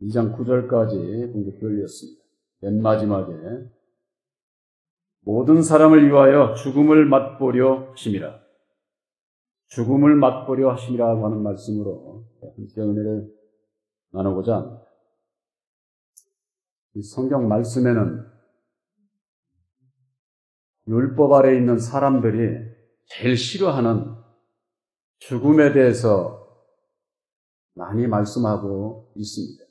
2장 9절까지 공격이 열렸습니다. 맨 마지막에 모든 사람을 위하여 죽음을 맛보려 하심이라. 죽음을 맛보려 하심이라고 하는 말씀으로 함께 은혜를 나누고자 합니다. 이 성경 말씀에는 율법 아래에 있는 사람들이 제일 싫어하는 죽음에 대해서 많이 말씀하고 있습니다.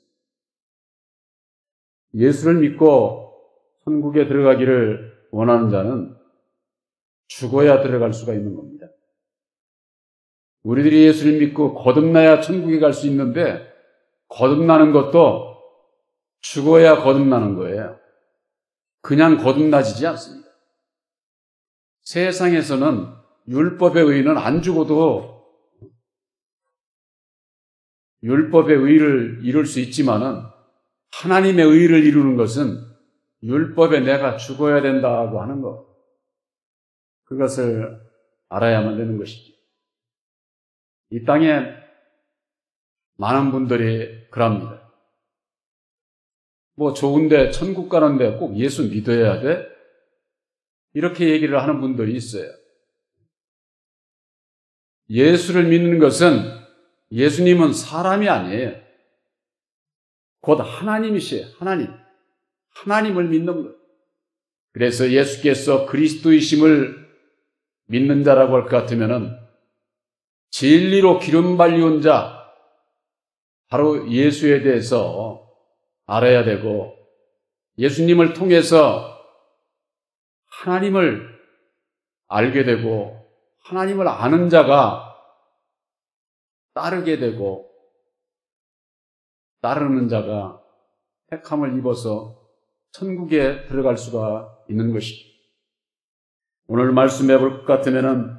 예수를 믿고 천국에 들어가기를 원하는 자는 죽어야 들어갈 수가 있는 겁니다. 우리들이 예수를 믿고 거듭나야 천국에 갈 수 있는데 거듭나는 것도 죽어야 거듭나는 거예요. 그냥 거듭나지지 않습니다. 세상에서는 율법의 의는 안 죽어도 율법의 의를 이룰 수 있지만은 하나님의 의를 이루는 것은 율법에 내가 죽어야 된다고 하는 것. 그것을 알아야만 되는 것이죠. 이 땅에 많은 분들이 그럽니다. 뭐 좋은데 천국 가는데 꼭 예수 믿어야 돼? 이렇게 얘기를 하는 분들이 있어요. 예수를 믿는 것은 예수님은 사람이 아니에요. 곧 하나님이시에요. 하나님을 믿는 것. 그래서 예수께서 그리스도이심을 믿는 자라고 할 것 같으면은 진리로 기름 발리온 자, 바로 예수에 대해서 알아야 되고 예수님을 통해서 하나님을 알게 되고 하나님을 아는 자가 따르게 되고 따르는 자가 택함을 입어서 천국에 들어갈 수가 있는 것이죠. 오늘 말씀해 볼 것 같으면은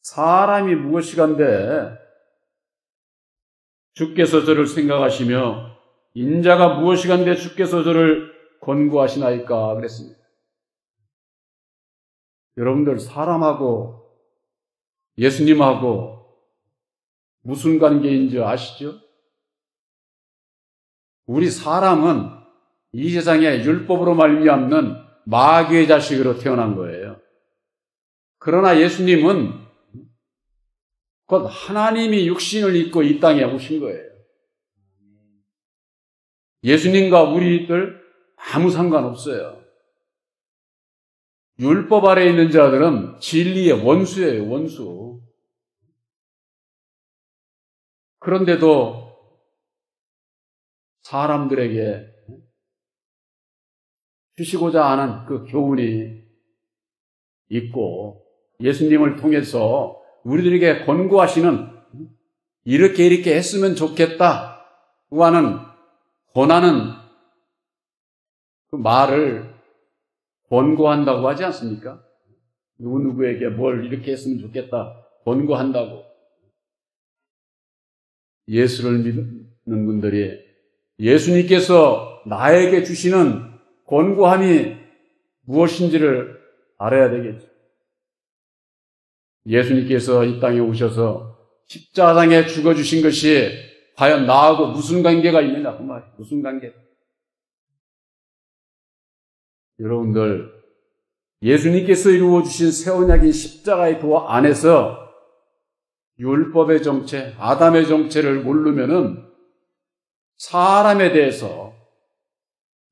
사람이 무엇이간데 주께서 저를 생각하시며 인자가 무엇이간데 주께서 저를 권고하시나이까 그랬습니다. 여러분들 사람하고 예수님하고 무슨 관계인지 아시죠? 우리 사람은 이 세상에 율법으로 말미암는 마귀의 자식으로 태어난 거예요. 그러나 예수님은 곧 하나님이 육신을 입고 이 땅에 오신 거예요. 예수님과 우리들 아무 상관없어요. 율법 아래에 있는 자들은 진리의 원수예요, 원수. 그런데도 사람들에게 주시고자 하는 그 교훈이 있고 예수님을 통해서 우리들에게 권고하시는 이렇게 했으면 좋겠다고 하는 권하는 그 말을 권고한다고 하지 않습니까? 누구에게 뭘 이렇게 했으면 좋겠다 권고한다고. 예수를 믿는 분들이 예수님께서 나에게 주시는 권고함이 무엇인지를 알아야 되겠죠. 예수님께서 이 땅에 오셔서 십자가상에 죽어주신 것이 과연 나하고 무슨 관계가 있느냐 그 말이에요. 무슨 관계? 여러분들 예수님께서 이루어주신 새 언약인 십자가의 도 안에서 율법의 정체, 아담의 정체를 모르면은 사람에 대해서,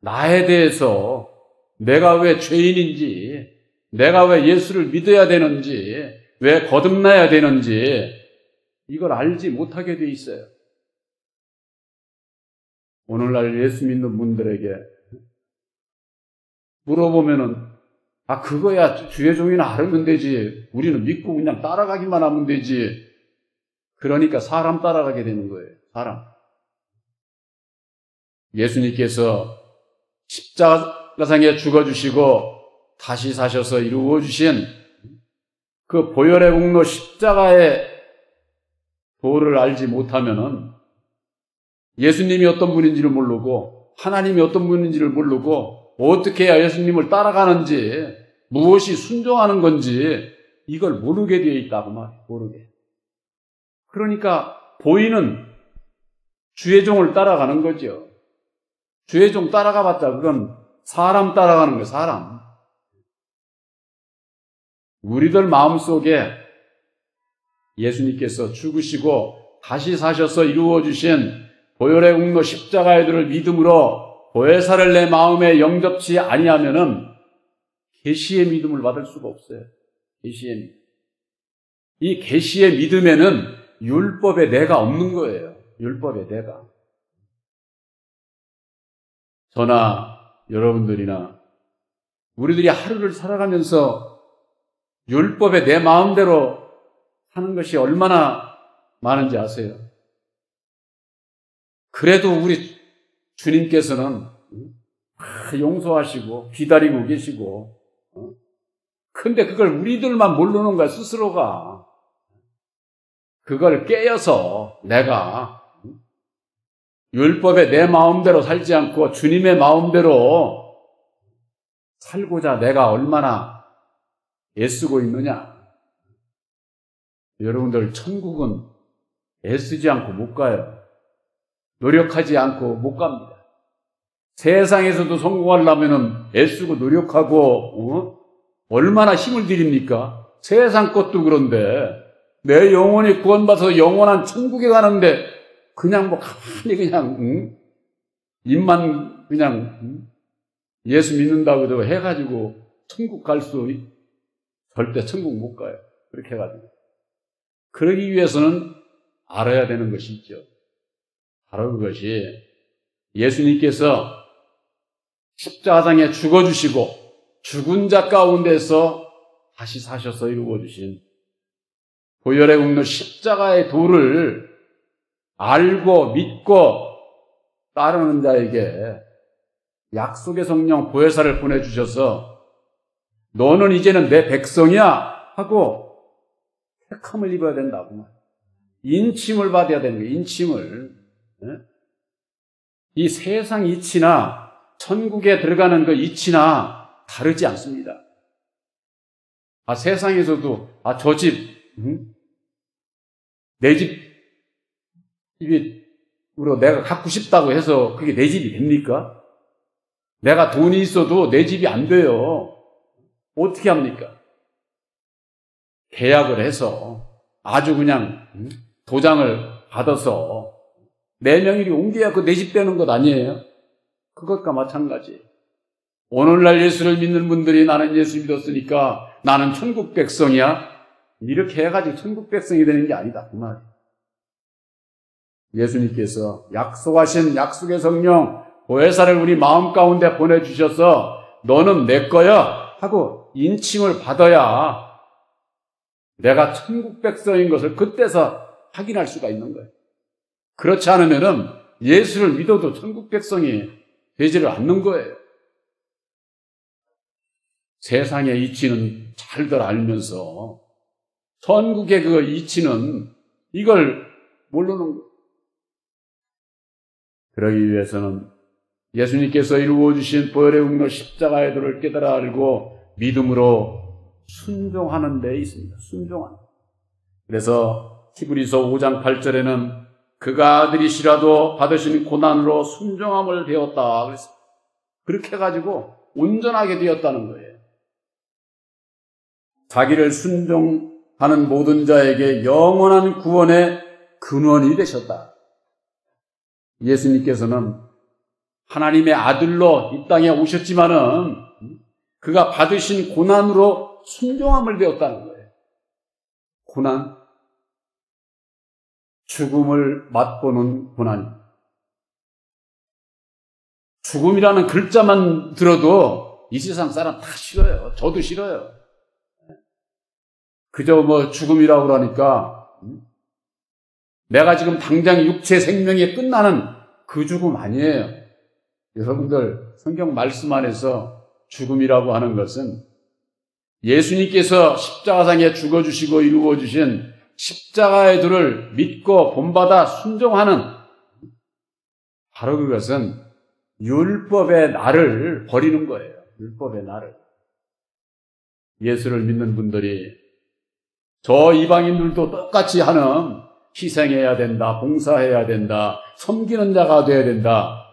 나에 대해서 내가 왜 죄인인지, 내가 왜 예수를 믿어야 되는지, 왜 거듭나야 되는지 이걸 알지 못하게 돼 있어요. 오늘날 예수 믿는 분들에게 물어보면은 그거야 주의 종이나 알면 되지. 우리는 믿고 그냥 따라가기만 하면 되지. 그러니까 사람 따라가게 되는 거예요. 사람. 예수님께서 십자가상에 죽어주시고 다시 사셔서 이루어주신 그 보혈의 공로 십자가의 도를 알지 못하면은 예수님이 어떤 분인지를 모르고 하나님이 어떤 분인지를 모르고 어떻게 해야 예수님을 따라가는지 무엇이 순종하는 건지 이걸 모르게 되어 있다고 말이에요. 모르게. 그러니까 보이는 주의 종을 따라가는 거죠. 주의 종 따라가봤자 그건 사람 따라가는 거예요, 사람. 우리들 마음속에 예수님께서 죽으시고 다시 사셔서 이루어주신 보혈의 공로 십자가의 도를 믿음으로 보혜사를 내 마음에 영접치 아니하면은 계시의 믿음을 받을 수가 없어요. 계시의 믿음. 이 계시의 믿음에는 율법의 내가 없는 거예요. 율법의 내가. 저나 여러분들이나 우리들이 하루를 살아가면서 율법의 내 마음대로 하는 것이 얼마나 많은지 아세요? 그래도 우리 주님께서는 용서하시고 기다리고 계시고, 근데 그걸 우리들만 모르는 거야, 스스로가. 그걸 깨어서 내가 율법에 내 마음대로 살지 않고 주님의 마음대로 살고자 내가 얼마나 애쓰고 있느냐. 여러분들, 천국은 애쓰지 않고 못 가요. 노력하지 않고 못 갑니다. 세상에서도 성공하려면 애쓰고 노력하고 얼마나 힘을 들입니까? 세상 것도 그런데 내 영혼이 구원받아서 영원한 천국에 가는데 그냥 뭐 가만히 그냥 입만 그냥 예수 믿는다고 해가지고 천국 갈 수 절대 천국 못 가요. 그렇게 해가지고. 그러기 위해서는 알아야 되는 것이 있죠. 바로 그것이 예수님께서 십자가상에 죽어주시고 죽은 자 가운데서 다시 사셔서 이루어주신 보혈의 공로 십자가의 도를 알고 믿고 따르는 자에게 약속의 성령 보혜사를 보내주셔서 너는 이제는 내 백성이야 하고 택함을 입어야 된다고. 인침을 받아야 되는 거예요. 인침을. 이 세상 이치나 천국에 들어가는 그 이치나 다르지 않습니다. 세상에서도 저 집, 내 집으로 내가 갖고 싶다고 해서 그게 내 집이 됩니까? 내가 돈이 있어도 내 집이 안 돼요. 어떻게 합니까? 계약을 해서 아주 그냥 도장을 받아서 내 명의로 옮겨야 그 내 집 되는 것 아니에요? 그것과 마찬가지. 오늘날 예수를 믿는 분들이 나는 예수 믿었으니까 나는 천국 백성이야. 이렇게 해가지고 천국 백성이 되는 게 아니다. 그 말이에요. 예수님께서 약속하신 약속의 성령 보혜사를 우리 마음 가운데 보내주셔서 너는 내 거야 하고 인칭을 받아야 내가 천국 백성인 것을 그때서 확인할 수가 있는 거예요. 그렇지 않으면은 예수를 믿어도 천국 백성이 되지를 않는 거예요. 세상의 이치는 잘들 알면서 천국의 그 이치는 이걸 모르는 거예요. 그러기 위해서는 예수님께서 이루어주신 보혈의 공로 십자가의 도를 깨달아 알고 믿음으로 순종하는 데 있습니다. 순종하는. 그래서 히브리서 5장 8절에는 그가 아들이시라도 받으신 고난으로 순종함을 배웠다. 그래서 그렇게 해가지고 온전하게 되었다는 거예요. 자기를 순종하는 모든 자에게 영원한 구원의 근원이 되셨다. 예수님께서는 하나님의 아들로 이 땅에 오셨지만은 그가 받으신 고난으로 순종함을 배웠다는 거예요. 고난, 죽음을 맛보는 고난. 죽음이라는 글자만 들어도 이 세상 사람 다 싫어요. 저도 싫어요. 그저 뭐 죽음이라고 그러니까 내가 지금 당장 육체 생명이 끝나는 그 죽음 아니에요. 여러분들 성경 말씀 안에서 죽음이라고 하는 것은 예수님께서 십자가상에 죽어주시고 이루어주신 십자가의 도를 믿고 본받아 순종하는 바로 그것은 율법의 나를 버리는 거예요. 율법의 나를. 예수를 믿는 분들이 저 이방인들도 똑같이 하는 희생해야 된다, 봉사해야 된다, 섬기는 자가 되어야 된다.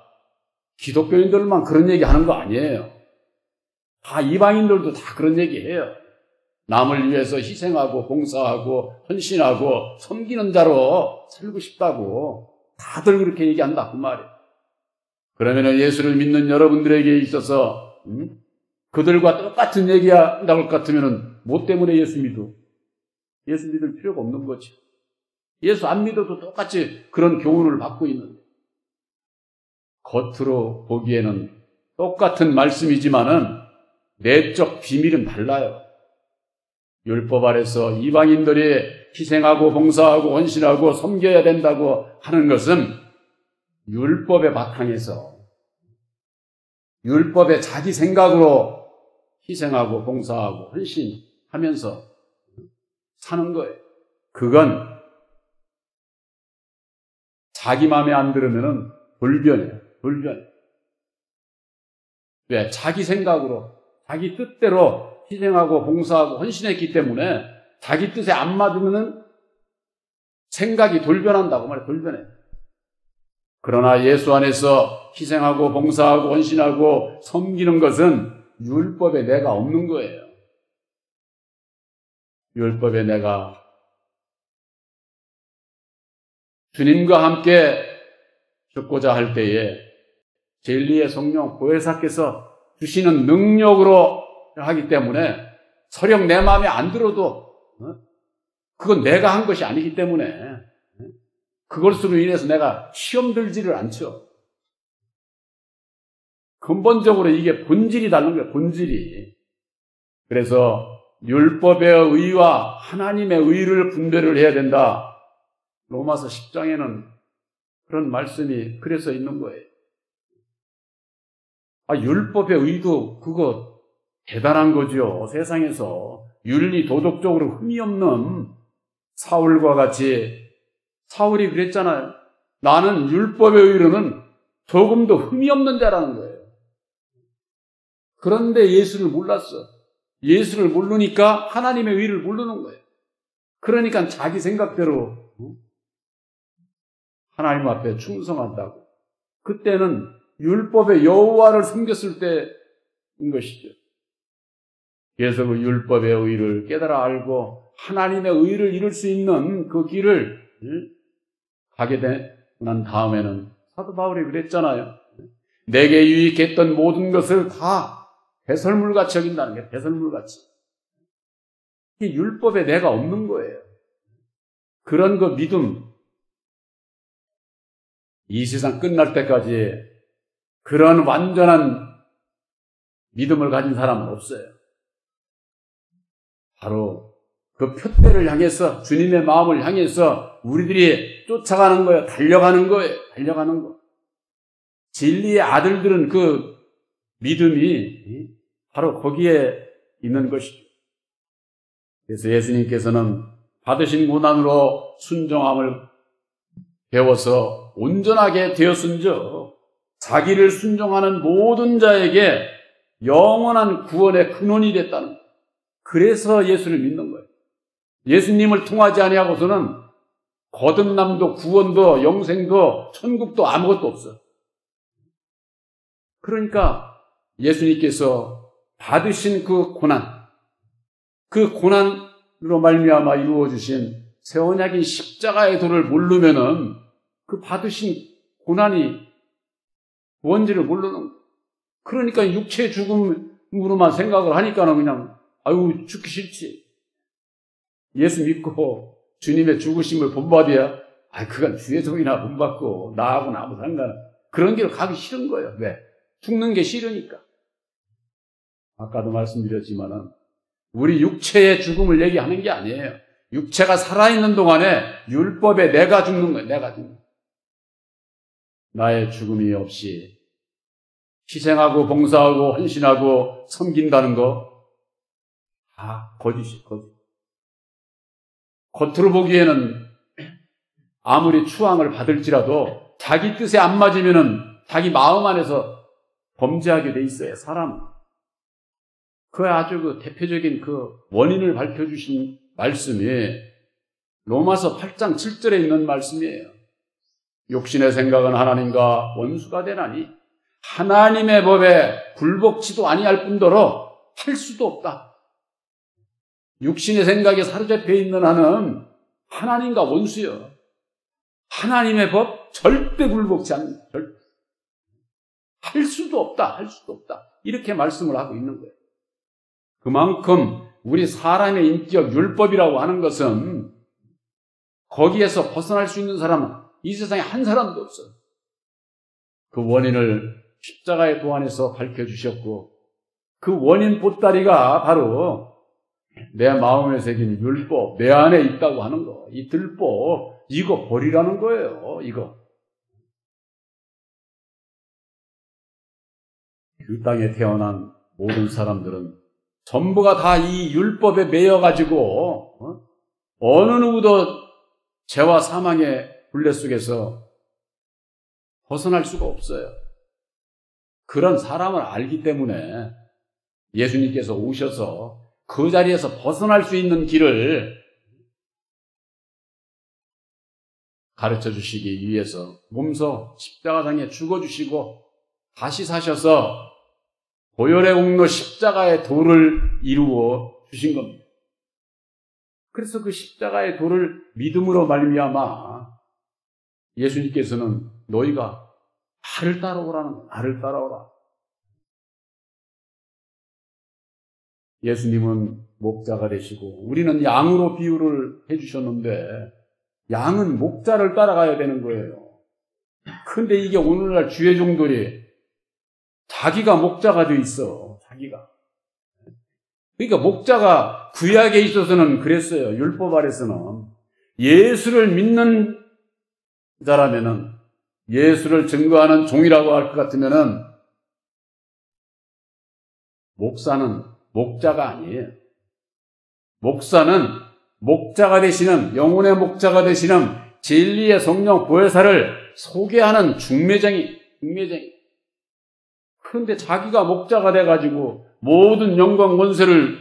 기독교인들만 그런 얘기 하는 거 아니에요. 다 이방인들도 다 그런 얘기 해요. 남을 위해서 희생하고 봉사하고 헌신하고 섬기는 자로 살고 싶다고 다들 그렇게 얘기한다 그 말이에요. 그러면 예수를 믿는 여러분들에게 있어서 그들과 똑같은 얘기가 나올 것 같으면 뭐 때문에 예수 믿어? 예수 믿을 필요가 없는 거지. 예수 안 믿어도 똑같이 그런 교훈을 받고 있는데 겉으로 보기에는 똑같은 말씀이지만은 내적 비밀은 달라요. 율법 아래서 이방인들이 희생하고 봉사하고 헌신하고 섬겨야 된다고 하는 것은 율법의 바탕에서 율법의 자기 생각으로 희생하고 봉사하고 헌신하면서 사는 거예요. 그건 자기 마음에 안 들으면 불변이에요. 불변. 왜? 자기 생각으로 자기 뜻대로 희생하고 봉사하고 헌신했기 때문에 자기 뜻에 안 맞으면 생각이 돌변한다고 말이에요. 돌변해. 그러나 예수 안에서 희생하고 봉사하고 헌신하고 섬기는 것은 율법에 내가 없는 거예요. 율법에 내가 주님과 함께 죽고자 할 때에 진리의 성령 보혜사께서 주시는 능력으로 하기 때문에 설령 내 마음에 안 들어도 그건 내가 한 것이 아니기 때문에 그것으로 인해서 내가 시험 들지를 않죠. 근본적으로 이게 본질이 다른 거예요. 본질이. 그래서 율법의 의와 하나님의 의를 분별을 해야 된다. 로마서 10장에는 그런 말씀이 그래서 있는 거예요. 율법의 의도 그거 대단한 거죠. 세상에서 윤리 도덕적으로 흠이 없는 사울과 같이 사울이 그랬잖아요. 나는 율법의 의로는 조금도 흠이 없는 자라는 거예요. 그런데 예수를 몰랐어. 예수를 모르니까 하나님의 의를 모르는 거예요. 그러니까 자기 생각대로 하나님 앞에 충성한다고. 그때는 율법의 여호와를 섬겼을 때인 것이죠. 그래서 그 율법의 의를 깨달아 알고 하나님의 의를 이룰 수 있는 그 길을 가게 난 다음에는 사도 바울이 그랬잖아요. 내게 유익했던 모든 것을 다 배설물같이 여긴다는 게 배설물같이. 이 율법에 내가 없는 거예요. 그런 그 믿음, 이 세상 끝날 때까지 그런 완전한 믿음을 가진 사람은 없어요. 바로 그 표대를 향해서 주님의 마음을 향해서 우리들이 쫓아가는 거예요. 달려가는 거예요. 달려가는 거. 진리의 아들들은 그 믿음이 바로 거기에 있는 것이죠. 그래서 예수님께서는 받으신 고난으로 순종함을 배워서 온전하게 되었은즉 자기를 순종하는 모든 자에게 영원한 구원의 근원이 됐다는 거예요. 그래서 예수를 믿는 거예요. 예수님을 통하지 아니하고서는 거듭남도 구원도 영생도 천국도 아무것도 없어요. 그러니까 예수님께서 받으신 그 고난으로 말미암아 이루어주신 새 언약인 십자가의 도를 모르면은 그 받으신 고난이 뭔지를 모르는 거예요. 그러니까 육체의 죽음으로만 생각을 하니까는 그냥 아유 죽기 싫지. 예수 믿고 주님의 죽으심을 본받아야 그건 주의 종이나 본받고 나하고는 아무 상관 그런 길을 가기 싫은 거예요. 왜? 죽는 게 싫으니까. 아까도 말씀드렸지만은 우리 육체의 죽음을 얘기하는 게 아니에요. 육체가 살아있는 동안에 율법에 내가 죽는 거예요. 내가 죽는 거예요. 나의 죽음이 없이 희생하고 봉사하고 헌신하고 섬긴다는 거 다 거짓이 거짓. 겉으로 보기에는 아무리 추앙을 받을지라도 자기 뜻에 안 맞으면은 자기 마음 안에서 범죄하게 돼 있어요. 사람은. 그 아주 그 대표적인 그 원인을 밝혀주신 말씀이 로마서 8장 7절에 있는 말씀이에요. 욕심의 생각은 하나님과 원수가 되나니 하나님의 법에 굴복치도 아니할 뿐더러 할 수도 없다. 육신의 생각에 사로잡혀 있는 한은 하나님과 원수요. 하나님의 법 절대 굴복치 않는다. 할 수도 없다. 할 수도 없다. 이렇게 말씀을 하고 있는 거예요. 그만큼 우리 사람의 인격 율법이라고 하는 것은 거기에서 벗어날 수 있는 사람은 이 세상에 한 사람도 없어요. 그 원인을 십자가의 도안에서 밝혀주셨고 그 원인 보따리가 바로 내 마음에 새긴 율법, 내 안에 있다고 하는 거. 이 들법, 이거 버리라는 거예요. 이거. 이 땅에 태어난 모든 사람들은 전부가 다 이 율법에 매여가지고 어느 누구도 죄와 사망의 굴레 속에서 벗어날 수가 없어요. 그런 사람을 알기 때문에 예수님께서 오셔서 그 자리에서 벗어날 수 있는 길을 가르쳐 주시기 위해서 몸소 십자가상에 죽어주시고 다시 사셔서 보혈의 공로 십자가의 도를 이루어 주신 겁니다. 그래서 그 십자가의 도를 믿음으로 말미암아 예수님께서는 너희가 나를 따라오라는 거야. 나를 따라오라. 예수님은 목자가 되시고 우리는 양으로 비유를 해주셨는데 양은 목자를 따라가야 되는 거예요. 근데 이게 오늘날 주의 종들이 자기가 목자가 돼 있어. 자기가. 그러니까 목자가 구약에 있어서는 그랬어요. 율법 아래서는 예수를 믿는 자라면은 예수를 증거하는 종이라고 할 것 같으면은 목사는 목자가 아니에요. 목사는 목자가 되시는 영혼의 목자가 되시는 진리의 성령 보혜사를 소개하는 중매쟁이. 그런데 자기가 목자가 돼가지고 모든 영광 권세를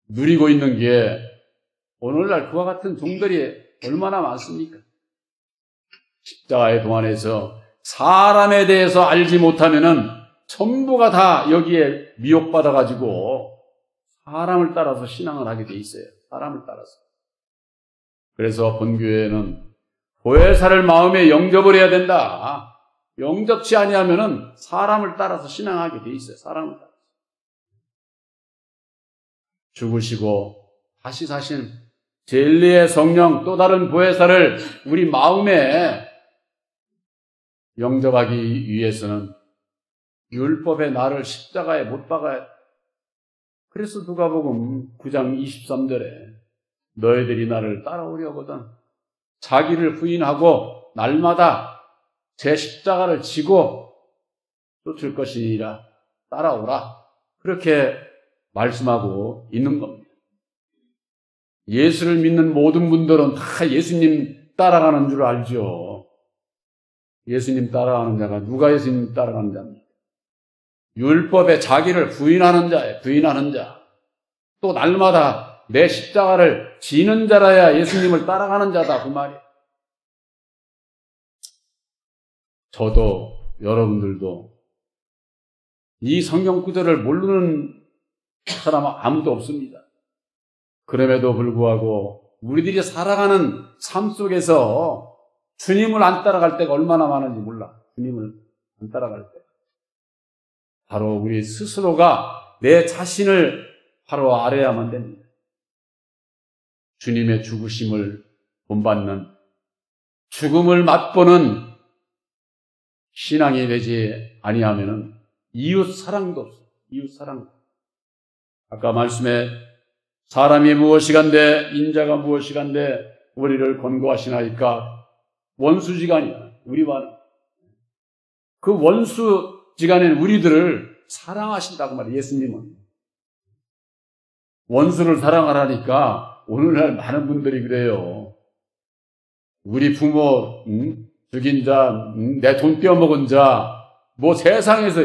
누리고 있는 게 오늘날 그와 같은 종들이 얼마나 많습니까? 십자가의 동안에서 사람에 대해서 알지 못하면은 전부가 다 여기에 미혹받아가지고 사람을 따라서 신앙을 하게 돼 있어요. 사람을 따라서. 그래서 본교회는 보혜사를 마음에 영접을 해야 된다. 영접치 아니하면은 사람을 따라서 신앙하게 돼 있어요. 사람을 따라서. 죽으시고 다시 사신 진리의 성령 또 다른 보혜사를 우리 마음에 영접하기 위해서는 율법의 나를 십자가에 못 박아야 돼. 그래서 누가복음 9장 23절에 너희들이 나를 따라오려거든 자기를 부인하고 날마다 제 십자가를 지고 쫓을 것이니라 따라오라. 그렇게 말씀하고 있는 겁니다. 예수를 믿는 모든 분들은 다 예수님 따라가는 줄 알죠. 예수님 따라가는 자가 누가 예수님 따라가는 자입니까? 율법에 자기를 부인하는 자예요. 부인하는 자. 또 날마다 내 십자가를 지는 자라야 예수님을 따라가는 자다. 그 말이에요. 저도 여러분들도 이 성경 구절을 모르는 사람은 아무도 없습니다. 그럼에도 불구하고 우리들이 살아가는 삶 속에서 주님을 안 따라갈 때가 얼마나 많은지 몰라. 주님을 안 따라갈 때. 바로 우리 스스로가 내 자신을 바로 알아야만 됩니다. 주님의 죽으심을 본받는 죽음을 맛보는 신앙이 되지 아니하면은 이웃 사랑도 없어요. 이웃 사랑. 아까 말씀에 사람이 무엇이간데 인자가 무엇이간데 우리를 권고하시나이까 원수지간이야. 우리와는 그 원수지간인 우리들을 사랑하신다고 말이에요. 예수님은 원수를 사랑하라니까 오늘날 많은 분들이 그래요. 우리 부모 죽인 자, 내 돈 떼어먹은 자, 뭐 세상에서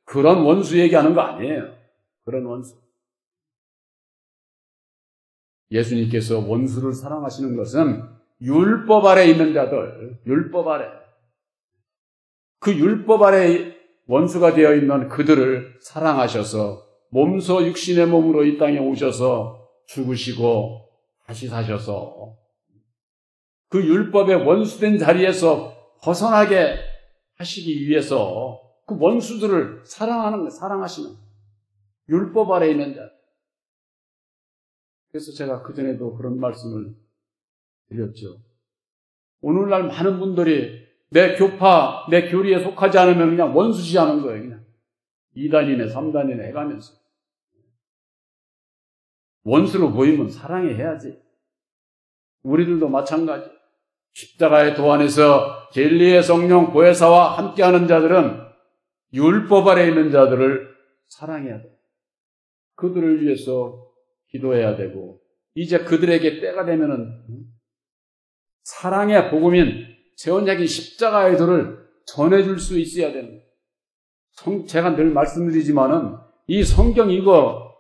그런 원수 얘기하는 거 아니에요. 그런 원수. 예수님께서 원수를 사랑하시는 것은 율법 아래 있는 자들, 율법 아래. 그 율법 아래 원수가 되어 있는 그들을 사랑하셔서 몸소 육신의 몸으로 이 땅에 오셔서 죽으시고 다시 사셔서 그 율법의 원수된 자리에서 벗어나게 하시기 위해서 그 원수들을 사랑하는 거예요. 사랑하시는 거예요. 율법 아래 있는 자. 그래서 제가 그전에도 그런 말씀을 드렸죠. 오늘날 많은 분들이 내 교파, 내 교리에 속하지 않으면 그냥 원수시하는 거예요. 그냥 2단이네 3단이네 해가면서. 원수로 보이면 사랑해야지. 우리들도 마찬가지. 십자가의 도안에서 진리의 성령 보혜사와 함께하는 자들은 율법 아래 있는 자들을 사랑해야 돼. 그들을 위해서 기도해야 되고, 이제 그들에게 때가 되면은 사랑의 복음인 재언약인 십자가의 도를 전해줄 수 있어야 되는 거예요. 제가 늘 말씀드리지만은 이 성경 이거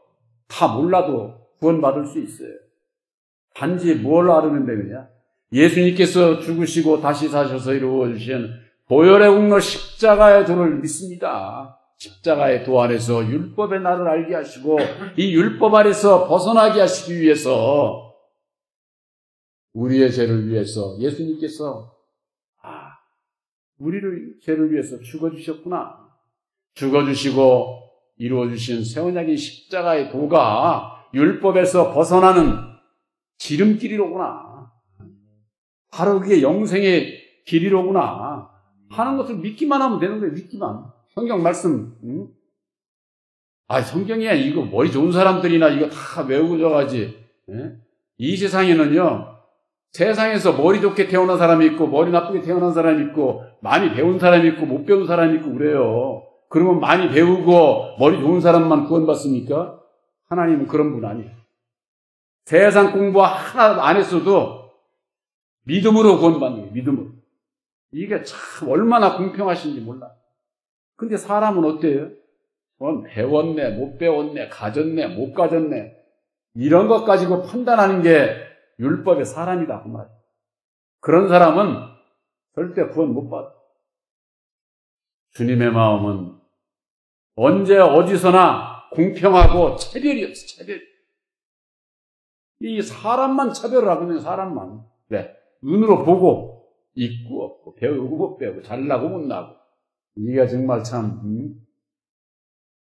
다 몰라도 구원받을 수 있어요. 단지 뭘 알으면 되느냐? 예수님께서 죽으시고 다시 사셔서 이루어주신 보혈의 공로 십자가의 도를 믿습니다. 십자가의 도 안에서 율법의 나를 알게 하시고 이 율법 아래서 벗어나게 하시기 위해서 우리의 죄를 위해서 예수님께서 우리를 죄를 위해서 죽어주셨구나. 죽어주시고 이루어주신 새 언약인 십자가의 도가 율법에서 벗어나는 지름길이로구나. 바로 그게 영생의 길이로구나 하는 것을 믿기만 하면 되는 거예요. 믿기만. 성경 말씀. 성경에 이거 머리 좋은 사람들이나 이거 다 외우고 저가지. 이 세상에는요. 세상에서 머리 좋게 태어난 사람이 있고 머리 나쁘게 태어난 사람이 있고 많이 배운 사람이 있고 못 배운 사람이 있고 그래요. 그러면 많이 배우고 머리 좋은 사람만 구원받습니까? 하나님은 그런 분 아니에요. 세상 공부 하나 안 했어도 믿음으로 구원받는 거예요. 믿음으로. 이게 참 얼마나 공평하신지 몰라. 근데 사람은 어때요? 배웠네, 못 배웠네, 가졌네, 못 가졌네. 이런 것 가지고 판단하는 게 율법의 사람이다. 그 말이에요. 그런 사람은 절대 구원 못 받아. 주님의 마음은 언제 어디서나 공평하고 차별이었어. 차별. 이 사람만 차별을 하거든요. 사람만. 왜? 눈으로 보고 있고 없고 배우고 못 배우고 잘나고 못 나고. 이게 정말 참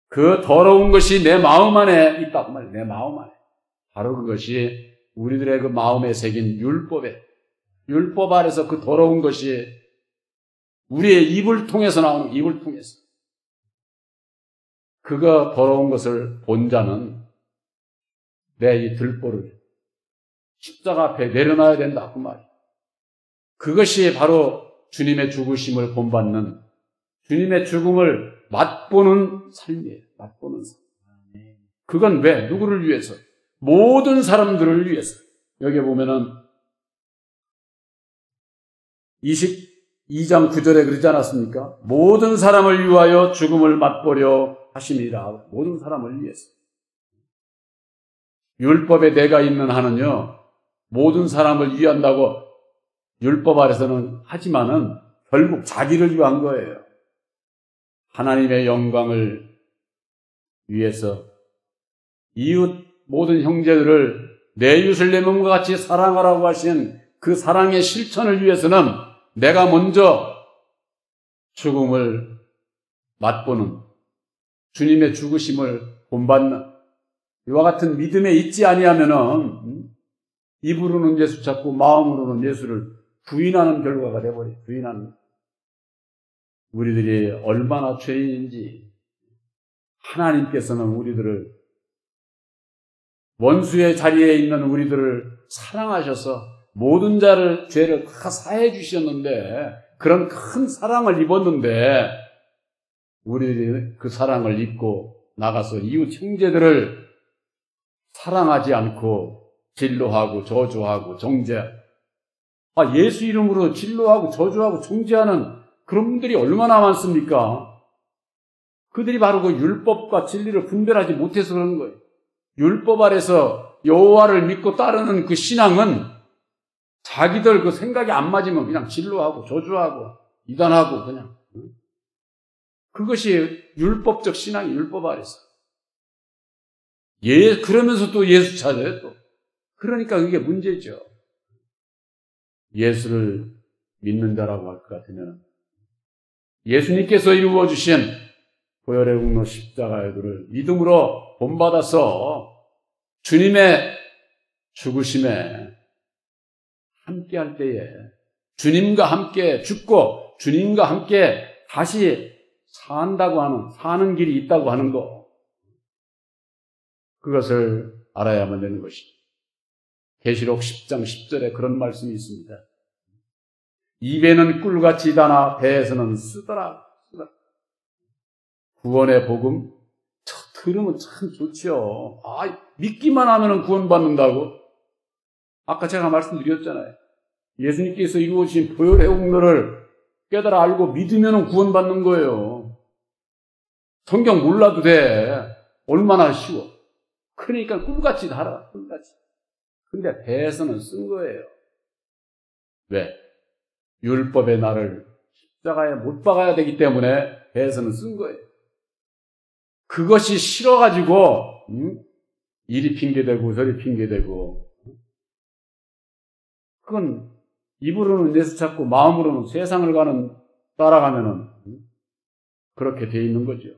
그 더러운 것이 내 마음 안에 있다. 그 말이에요. 내 마음 안에. 바로 그것이 우리들의 그 마음에 새긴 율법 아래서 그 더러운 것이 우리의 입을 통해서 나오는 입을 통해서. 그거 더러운 것을 본 자는 내 이 들보를 십자가 앞에 내려놔야 된다. 그 말이에요. 그것이 바로 주님의 죽으심을 본받는 주님의 죽음을 맛보는 삶이에요. 맛보는 삶. 그건 왜? 누구를 위해서? 모든 사람들을 위해서. 여기 보면은 22장 9절에 그러지 않았습니까? 모든 사람을 위하여 죽음을 맛보려 하심이라. 모든 사람을 위해서. 율법에 내가 있는 한은요, 모든 사람을 위한다고 율법 아래서는 하지만은 결국 자기를 위한 거예요. 하나님의 영광을 위해서 이웃 모든 형제들을 내 이웃을 내 몸과 같이 사랑하라고 하신 그 사랑의 실천을 위해서는 내가 먼저 죽음을 맛보는 주님의 죽으심을 본받는 이와 같은 믿음에 있지 아니하면은 입으로는 예수 찾고 마음으로는 예수를 부인하는 결과가 되어버려요. 부인하는. 우리들이 얼마나 죄인인지 하나님께서는 우리들을 원수의 자리에 있는 우리들을 사랑하셔서 모든 자를 죄를 다 사해 주셨는데 그런 큰 사랑을 입었는데 우리들이 그 사랑을 입고 나가서 이웃 형제들을 사랑하지 않고 진노하고 저주하고 정죄. 예수 이름으로 진노하고 저주하고 정죄하는 그런 분들이 얼마나 많습니까? 그들이 바로 그 율법과 진리를 분별하지 못해서 그런 거예요. 율법 아래서 여호와를 믿고 따르는 그 신앙은 자기들 그 생각이 안 맞으면 그냥 진노하고 저주하고 이단하고 그냥 그것이 율법적 신앙이 율법 아래서. 그러면서 또 예수 찾아요, 또. 그러니까 그게 문제죠. 예수를 믿는 자라고 할 것 같으면 예수님께서 이루어주신 보혈의 공로 십자가의 도를 믿음으로 본받아서 주님의 죽으심에 함께할 때에 주님과 함께 죽고 주님과 함께 다시 사는 길이 있다고 하는 것, 그것을 알아야만 되는 것이죠. 계시록 10장 10절에 그런 말씀이 있습니다. 입에는 꿀같이 다나 배에서는 쓰더라. 구원의 복음 들으면 참 좋죠. 믿기만 하면 구원받는다고. 아까 제가 말씀드렸잖아요. 예수님께서 이루어진 보혈의 공로를 깨달아 알고 믿으면 구원받는 거예요. 성경 몰라도 돼. 얼마나 쉬워. 그러니까 꿀같이 달아. 꿀같이. 근데 배에서는 쓴 거예요. 왜? 율법의 나를 십자가에 못 박아야 되기 때문에 배에서는 쓴 거예요. 그것이 싫어가지고 이리 핑계대고 저리 핑계대고, 그건 입으로는 예수 찾고 마음으로는 세상을 따라가면은 그렇게 돼 있는 거죠.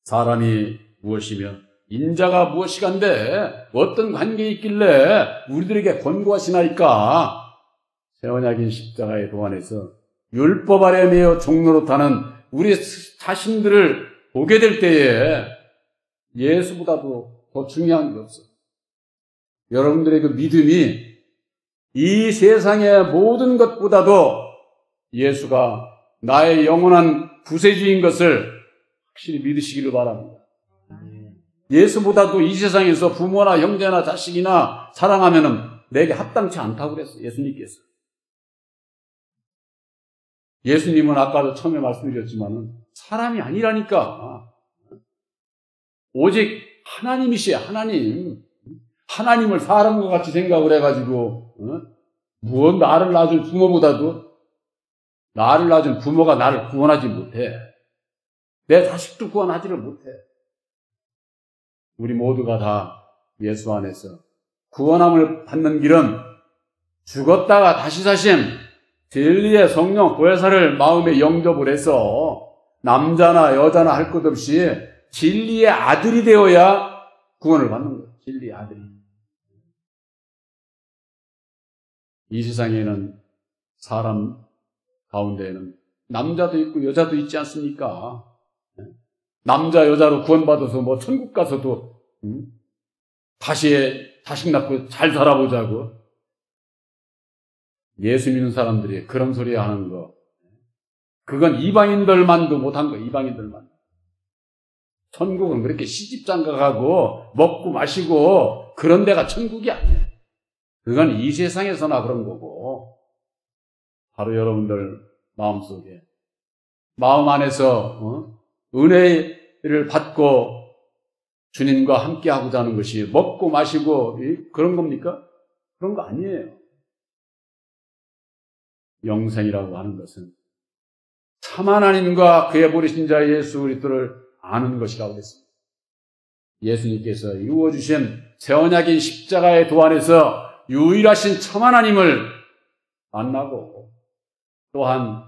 사람이 무엇이며 인자가 무엇이간데 어떤 관계에 있길래 우리들에게 권고하시나이까. 새 언약인 십자가의 도안에서 율법 아래 매여 종노릇하는 우리 자신들을 보게 될 때에 예수보다도 더 중요한 게 없어. 여러분들의 그 믿음이 이 세상의 모든 것보다도 예수가 나의 영원한 구세주인 것을 확실히 믿으시기를 바랍니다. 예수보다도 이 세상에서 부모나 형제나 자식이나 사랑하면은 내게 합당치 않다고 그랬어요. 예수님께서. 예수님은 아까도 처음에 말씀드렸지만은 사람이 아니라니까. 오직 하나님이시여. 하나님을 사람과 같이 생각을 해가지고 무엇 나를 낳아준 부모보다도 나를 낳아준 부모가 나를 구원하지 못해. 내 자식도 구원하지를 못해. 우리 모두가 다 예수 안에서 구원함을 받는 길은 죽었다가 다시 사심, 진리의 성령 보혜사를 마음에 영접을 해서 남자나 여자나 할 것 없이 진리의 아들이 되어야 구원을 받는 거예요. 진리의 아들이. 이 세상에는 사람 가운데에는 남자도 있고 여자도 있지 않습니까? 남자 여자로 구원받아서 천국 가서도 다시 자식 낳고 잘 살아보자고. 예수 믿는 사람들이 그런 소리 하는 거, 그건 이방인들만도 못한 거. 이방인들만. 천국은 그렇게 시집장가가고 먹고 마시고 그런 데가 천국이 아니에요. 그건 이 세상에서나 그런 거고, 바로 여러분들 마음속에, 마음 안에서 은혜를 받고 주님과 함께하고자 하는 것이 먹고 마시고 그런 겁니까? 그런 거 아니에요. 영생이라고 하는 것은 참 하나님과 그의 보내신 자 예수 그리스도를 아는 것이라고 했습니다. 예수님께서 이루어주신 새 언약인 십자가의 도안에서 유일하신 참 하나님을 만나고, 또한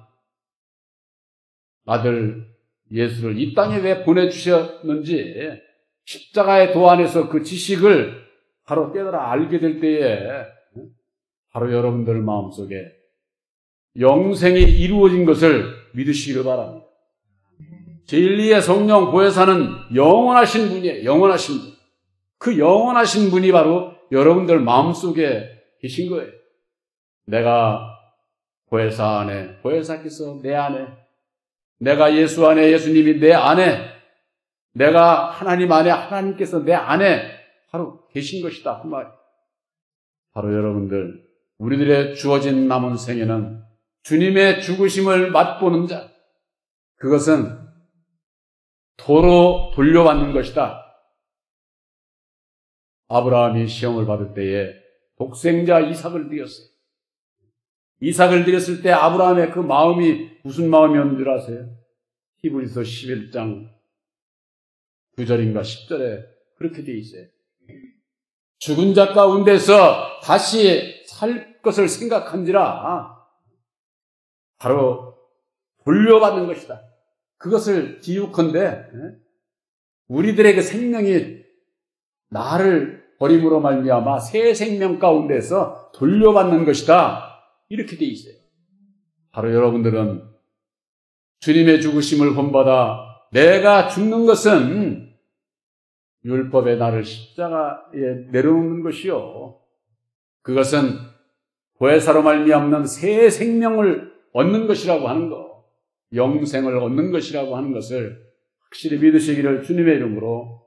아들 예수를 이 땅에 왜 보내주셨는지 십자가의 도안에서 그 지식을 바로 깨달아 알게 될 때에 바로 여러분들 마음속에 영생이 이루어진 것을 믿으시기를 바랍니다. 진리의 성령 보혜사는 영원하신 분이에요. 영원하신 분. 그 영원하신 분이 바로 여러분들 마음속에 계신 거예요. 내가 보혜사 안에, 보혜사께서 내 안에, 내가 예수 안에, 예수님이 내 안에, 내가 하나님 안에, 하나님께서 내 안에 바로 계신 것이다. 그 말. 바로 여러분들, 우리들의 주어진 남은 생에는 주님의 죽으심을 맛보는 자, 그것은 도로 돌려받는 것이다. 아브라함이 시험을 받을 때에 독생자 이삭을 드렸어요. 이삭을 드렸을 때 아브라함의 그 마음이 무슨 마음이었는 줄 아세요? 히브리서 11장 9절인가 10절에 그렇게 돼 있어요. 죽은 자 가운데서 다시 살 것을 생각한지라 바로 돌려받는 것이다. 그것을 기육컨대 우리들의 그 생명이 나를 버림으로 말미암아 새 생명 가운데서 돌려받는 것이다. 이렇게 돼 있어요. 바로 여러분들은 주님의 죽으심을 본받아 내가 죽는 것은 율법의 나를 십자가에 내려놓는 것이요. 그것은 보혜사로 말미암는 새 생명을 얻는 것이라고 하는 것, 영생을 얻는 것이라고 하는 것을 확실히 믿으시기를 주님의 이름으로